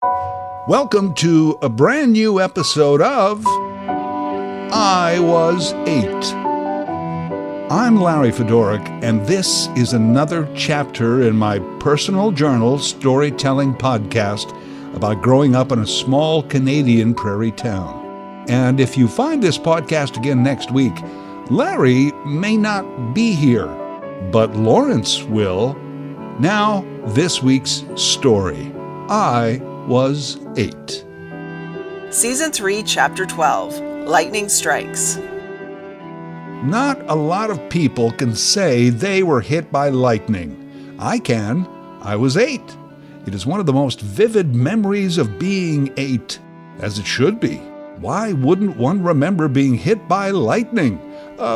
Welcome to a brand new episode of I Was 8. I'm Larry Fedoruk, and this is another chapter in my personal journal storytelling podcast about growing up in a small Canadian prairie town. And if you find this podcast again next week, Larry may not be here, but Lawrence will. Now, this week's story. I Was 8. Season 3, Chapter 12, Lightning Strikes. Not a lot of people can say they were hit by lightning. I can. I was 8. It is one of the most vivid memories of being 8, as it should be. Why wouldn't one remember being hit by lightning?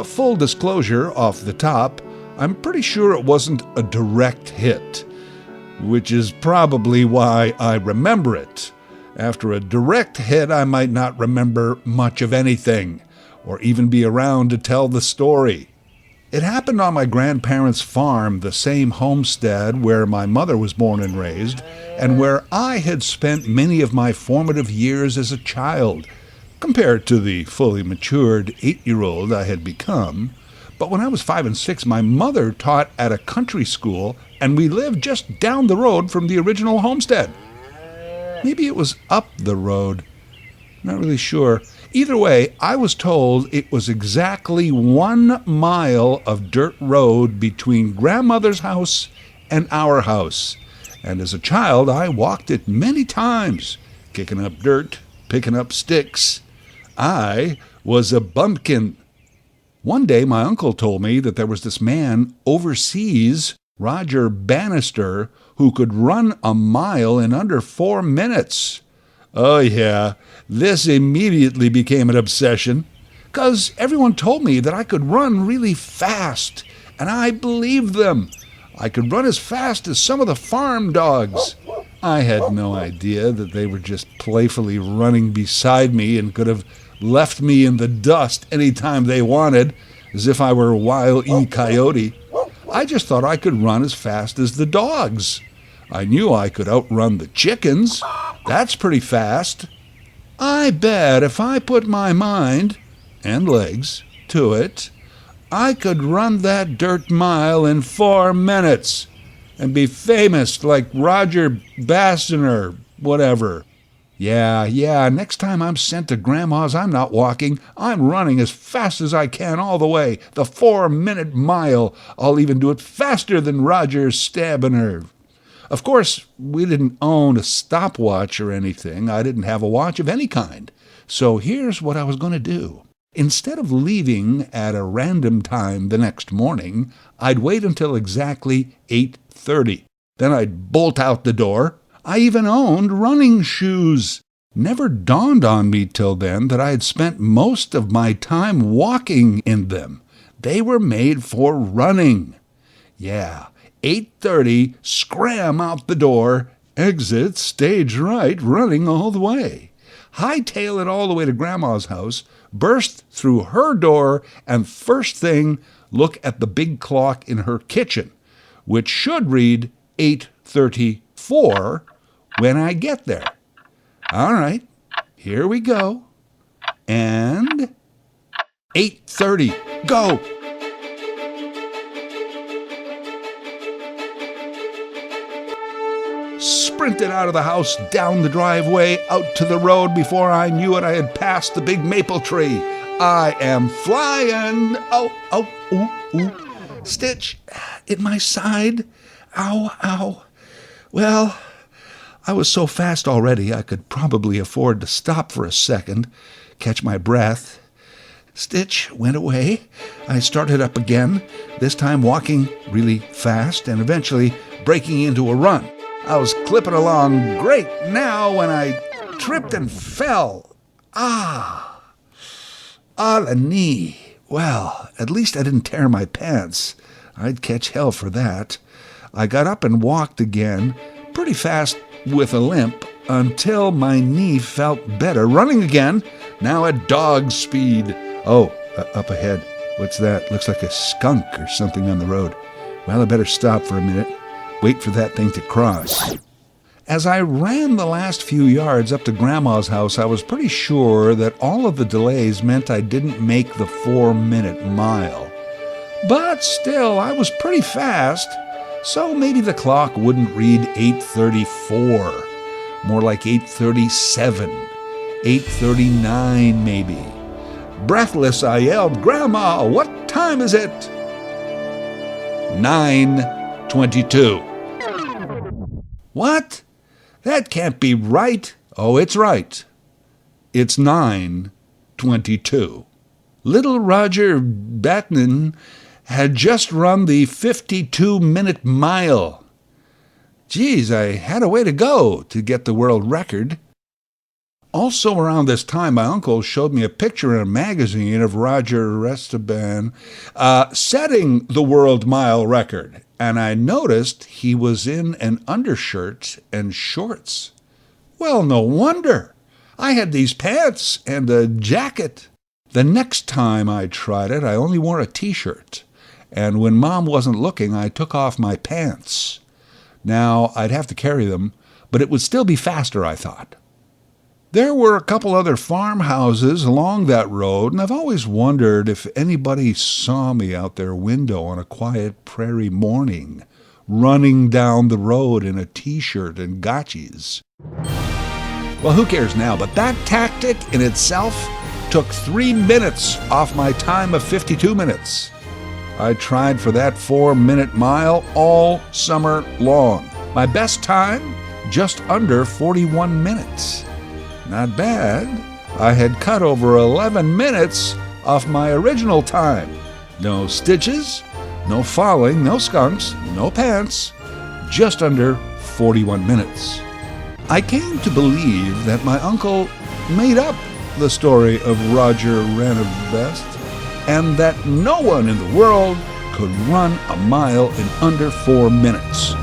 Full disclosure off the top, I'm pretty sure it wasn't a direct hit, which is probably why I remember it. After a direct hit, I might not remember much of anything, or even be around to tell the story. It happened on my grandparents' farm, the same homestead where my mother was born and raised, and where I had spent many of my formative years as a child, compared to the fully matured 8-year-old I had become. But when I was 5 and 6, my mother taught at a country school, and we lived just down the road from the original homestead. Maybe it was up the road. Not really sure. Either way, I was told it was exactly 1 mile of dirt road between grandmother's house and our house. And as a child, I walked it many times, kicking up dirt, picking up sticks. I was a bumpkin. One day, my uncle told me that there was this man overseas, Roger Bannister, who could run a mile in under 4 minutes. Oh yeah, this immediately became an obsession, 'cause everyone told me that I could run really fast, and I believed them. I could run as fast as some of the farm dogs. I had no idea that they were just playfully running beside me and could have left me in the dust any time they wanted, as if I were Wile E. Coyote. I just thought I could run as fast as the dogs. I knew I could outrun the chickens. That's pretty fast. I bet if I put my mind, and legs, to it, I could run that dirt mile in 4 minutes and be famous like Roger Basson or whatever. Yeah, next time I'm sent to Grandma's, I'm not walking. I'm running as fast as I can all the way. The 4-minute mile. I'll even do it faster than Roger Stabiner. Of course, we didn't own a stopwatch or anything. I didn't have a watch of any kind. So here's what I was going to do. Instead of leaving at a random time the next morning, I'd wait until exactly 8:30. Then I'd bolt out the door. I even owned running shoes. Never dawned on me till then that I had spent most of my time walking in them. They were made for running. Yeah, 8:30, scram out the door, exit stage right, running all the way. Hightail it all the way to Grandma's house, burst through her door, and first thing, look at the big clock in her kitchen, which should read 8:34 when I get there. All right, here we go. And 8:30, go! Sprinted out of the house, down the driveway, out to the road. Before I knew it, I had passed the big maple tree. I am flying. Ooh. Stitch in my side. Ow. Well, I was so fast already, I could probably afford to stop for a second, catch my breath. Stitch went away. I started up again, this time walking really fast and eventually breaking into a run. I was clipping along great now when I tripped and fell. The knee. Well, at least I didn't tear my pants. I'd catch hell for that. I got up and walked again, pretty fast with a limp, until my knee felt better. Running again, now at dog speed. Up ahead. What's that? Looks like a skunk or something on the road. Well, I better stop for a minute. Wait for that thing to cross. As I ran the last few yards up to Grandma's house, I was pretty sure that all of the delays meant I didn't make the 4-minute mile. But still, I was pretty fast, so maybe the clock wouldn't read 8:34. More like 8:37, 8:39 maybe. Breathless, I yelled, "Grandma, what time is it?" 9:22. What? That can't be right. Oh, it's right. It's 9:22. Little Roger Batman had just run the 52-minute mile. Geez, I had a way to go to get the world record. Also around this time, my uncle showed me a picture in a magazine of Roger Esteban setting the world mile record, and I noticed he was in an undershirt and shorts. Well, no wonder. I had these pants and a jacket. The next time I tried it, I only wore a t-shirt, and when Mom wasn't looking, I took off my pants. Now, I'd have to carry them, but it would still be faster, I thought. There were a couple other farmhouses along that road, and I've always wondered if anybody saw me out their window on a quiet prairie morning, running down the road in a t-shirt and gotchis. Well, who cares now, but that tactic in itself took 3 minutes off my time of 52 minutes. I tried for that 4-minute mile all summer long. My best time, just under 41 minutes. Not bad. I had cut over 11 minutes off my original time. No stitches, no falling, no skunks, no pants, just under 41 minutes. I came to believe that my uncle made up the story of Roger ran it best, and that no one in the world could run a mile in under 4 minutes.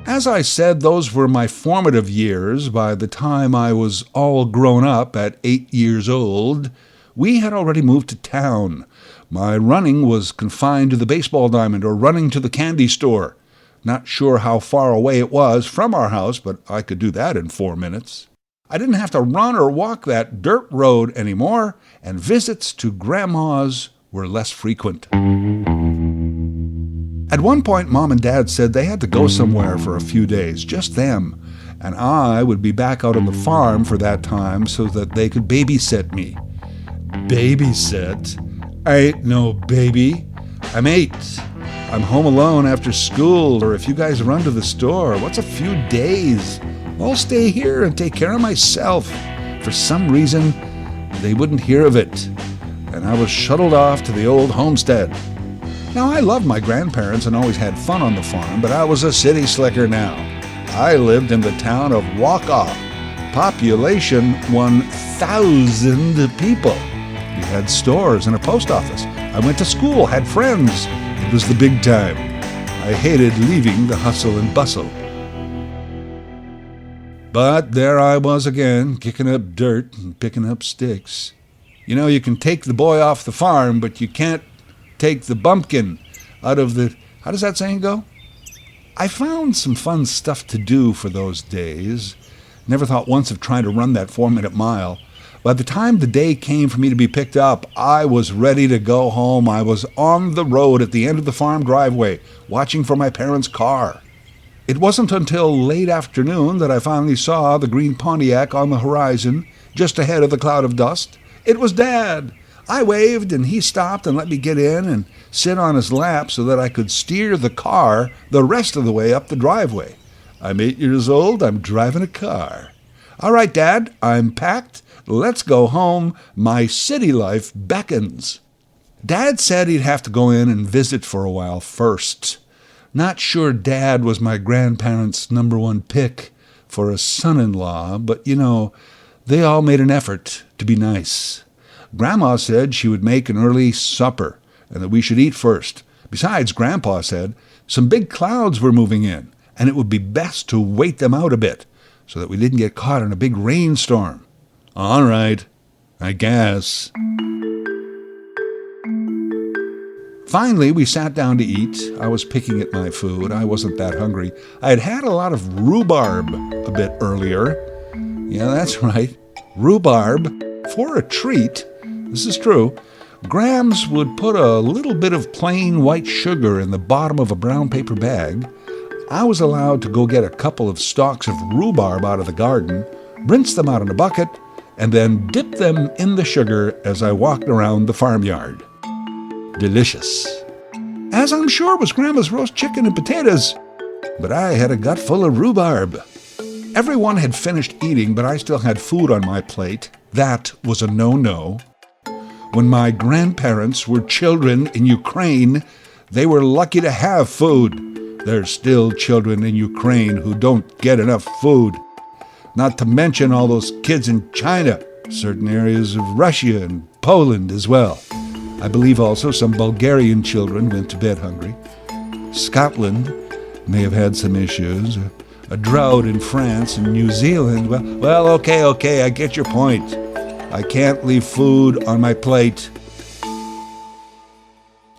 As I said, those were my formative years. By the time I was all grown up at 8 years old, we had already moved to town. My running was confined to the baseball diamond or running to the candy store. Not sure how far away it was from our house, but I could do that in 4 minutes. I didn't have to run or walk that dirt road anymore, and visits to Grandma's were less frequent. At one point, Mom and Dad said they had to go somewhere for a few days, just them, and I would be back out on the farm for that time so that they could babysit me. Babysit? I ain't no baby. I'm 8. I'm home alone after school, or if you guys run to the store, what's a few days? I'll stay here and take care of myself. For some reason, they wouldn't hear of it, and I was shuttled off to the old homestead. Now, I loved my grandparents and always had fun on the farm, but I was a city slicker now. I lived in the town of Waukau. Population 1,000 people. We had stores and a post office. I went to school, had friends. It was the big time. I hated leaving the hustle and bustle. But there I was again, kicking up dirt and picking up sticks. You know, you can take the boy off the farm, but you can't take the bumpkin out of the... How does that saying go? I found some fun stuff to do for those days. Never thought once of trying to run that 4-minute mile. By the time the day came for me to be picked up, I was ready to go home. I was on the road at the end of the farm driveway, watching for my parents' car. It wasn't until late afternoon that I finally saw the green Pontiac on the horizon, just ahead of the cloud of dust. It was Dad. I waved, and he stopped and let me get in and sit on his lap so that I could steer the car the rest of the way up the driveway. I'm 8 years old. I'm driving a car. All right, Dad, I'm packed. Let's go home. My city life beckons. Dad said he'd have to go in and visit for a while first. Not sure Dad was my grandparents' number one pick for a son-in-law, but, you know, they all made an effort to be nice. Grandma said she would make an early supper and that we should eat first. Besides, Grandpa said some big clouds were moving in, and it would be best to wait them out a bit so that we didn't get caught in a big rainstorm. All right, I guess. Finally, we sat down to eat. I was picking at my food. I wasn't that hungry. I had had a lot of rhubarb a bit earlier. Yeah, that's right. Rhubarb for a treat. This is true. Grams would put a little bit of plain white sugar in the bottom of a brown paper bag. I was allowed to go get a couple of stalks of rhubarb out of the garden, rinse them out in a bucket, and then dip them in the sugar as I walked around the farmyard. Delicious. As I'm sure was Grandma's roast chicken and potatoes, but I had a gut full of rhubarb. Everyone had finished eating, but I still had food on my plate. That was a no-no. When my grandparents were children in Ukraine, they were lucky to have food. There's still children in Ukraine who don't get enough food. Not to mention all those kids in China, certain areas of Russia and Poland as well. I believe also some Bulgarian children went to bed hungry. Scotland may have had some issues. A drought in France and New Zealand. Well, okay, I get your point. I can't leave food on my plate.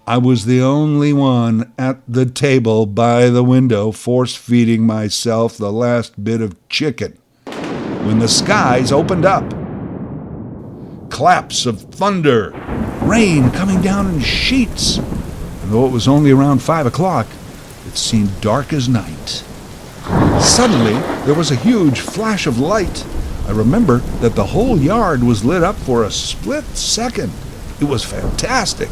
I was the only one at the table by the window, force-feeding myself the last bit of chicken, when the skies opened up. Claps of thunder, rain coming down in sheets. And though it was only around 5 o'clock, it seemed dark as night. Suddenly, there was a huge flash of light. I remember that the whole yard was lit up for a split second. It was fantastic.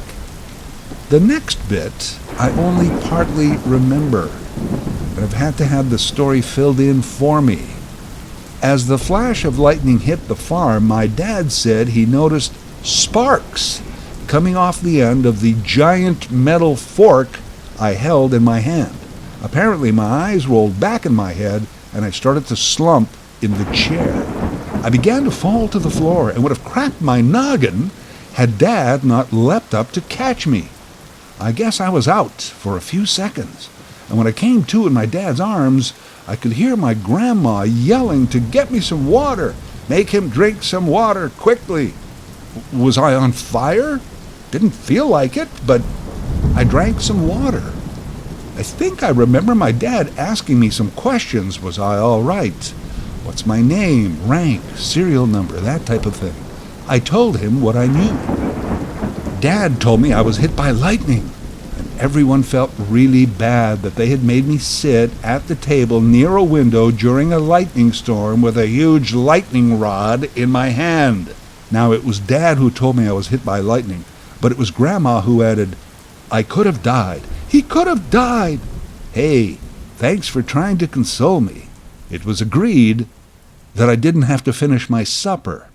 The next bit I only partly remember, but I've had to have the story filled in for me. As the flash of lightning hit the farm, my dad said he noticed sparks coming off the end of the giant metal fork I held in my hand. Apparently my eyes rolled back in my head and I started to slump in the chair. I began to fall to the floor and would have cracked my noggin had Dad not leapt up to catch me. I guess I was out for a few seconds, and when I came to in my dad's arms, I could hear my grandma yelling to get me some water, make him drink some water quickly. Was I on fire? Didn't feel like it, but I drank some water. I think I remember my dad asking me some questions. Was I all right? What's my name, rank, serial number, that type of thing. I told him what I knew. Dad told me I was hit by lightning, and everyone felt really bad that they had made me sit at the table near a window during a lightning storm with a huge lightning rod in my hand. Now, it was Dad who told me I was hit by lightning, but it was Grandma who added, I could have died. He could have died. Hey, thanks for trying to console me. It was agreed that I didn't have to finish my supper.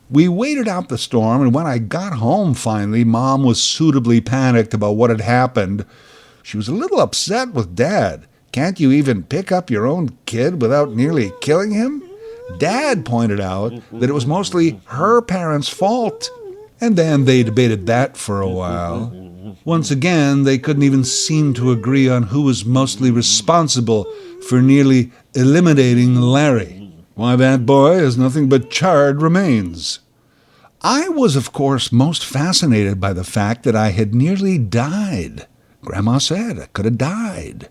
We waited out the storm, and when I got home finally, Mom was suitably panicked about what had happened. She was a little upset with Dad. Can't you even pick up your own kid without nearly killing him? Dad pointed out that it was mostly her parents' fault, and then they debated that for a while. Once again, they couldn't even seem to agree on who was mostly responsible for nearly eliminating Larry. Why, that boy is nothing but charred remains. I was, of course, most fascinated by the fact that I had nearly died. Grandma said I could have died.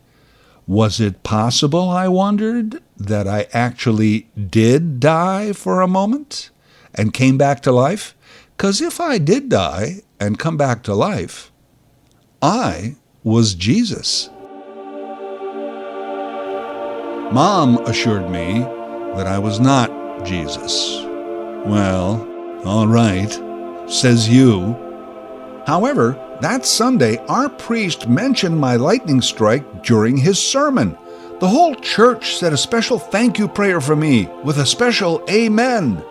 Was it possible, I wondered, that I actually did die for a moment and came back to life? 'Cause if I did die and come back to life, I was Jesus. Mom assured me that I was not Jesus. Well, all right, says you. However, that Sunday, our priest mentioned my lightning strike during his sermon. The whole church said a special thank you prayer for me, with a special amen.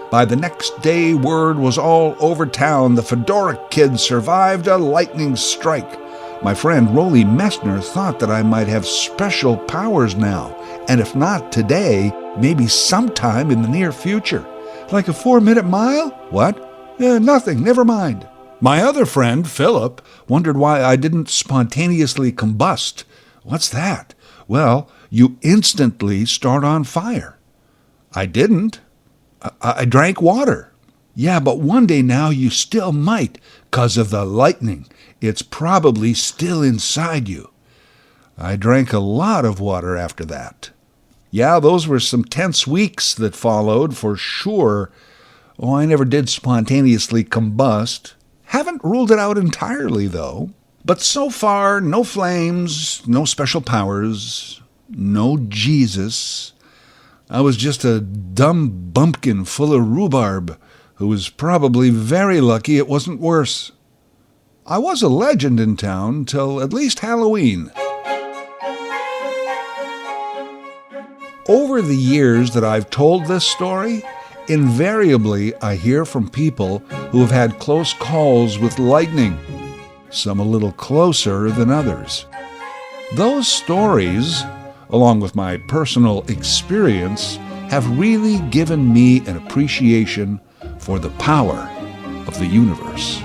By the next day, word was all over town the Fedora Kid survived a lightning strike. My friend Rolly Messner thought that I might have special powers now, and if not today, maybe sometime in the near future. Like a 4-minute mile? What? Nothing, never mind. My other friend, Philip, wondered why I didn't spontaneously combust. What's that? Well, you instantly start on fire. I didn't. I drank water. Yeah, but one day now you still might, 'cause of the lightning. It's probably still inside you. I drank a lot of water after that. Yeah, those were some tense weeks that followed, for sure. Oh, I never did spontaneously combust. Haven't ruled it out entirely, though. But so far, no flames, no special powers, no Jesus. I was just a dumb bumpkin full of rhubarb who was probably very lucky it wasn't worse. I was a legend in town till at least Halloween. Over the years that I've told this story, invariably I hear from people who have had close calls with lightning, some a little closer than others. Those stories, along with my personal experience, have really given me an appreciation for the power of the universe.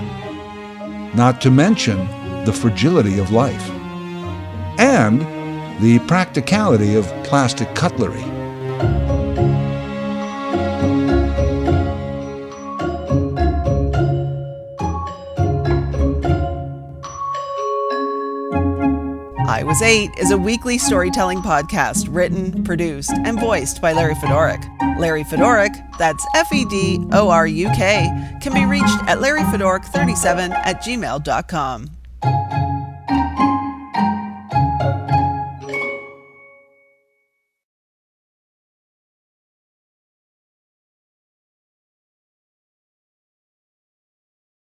Not to mention the fragility of life and the practicality of plastic cutlery. I Was 8 is a weekly storytelling podcast written, produced, and voiced by Larry Fedoruk. Larry Fedoruk, that's Fedoruk, can be reached at larryfedoruk37@gmail.com.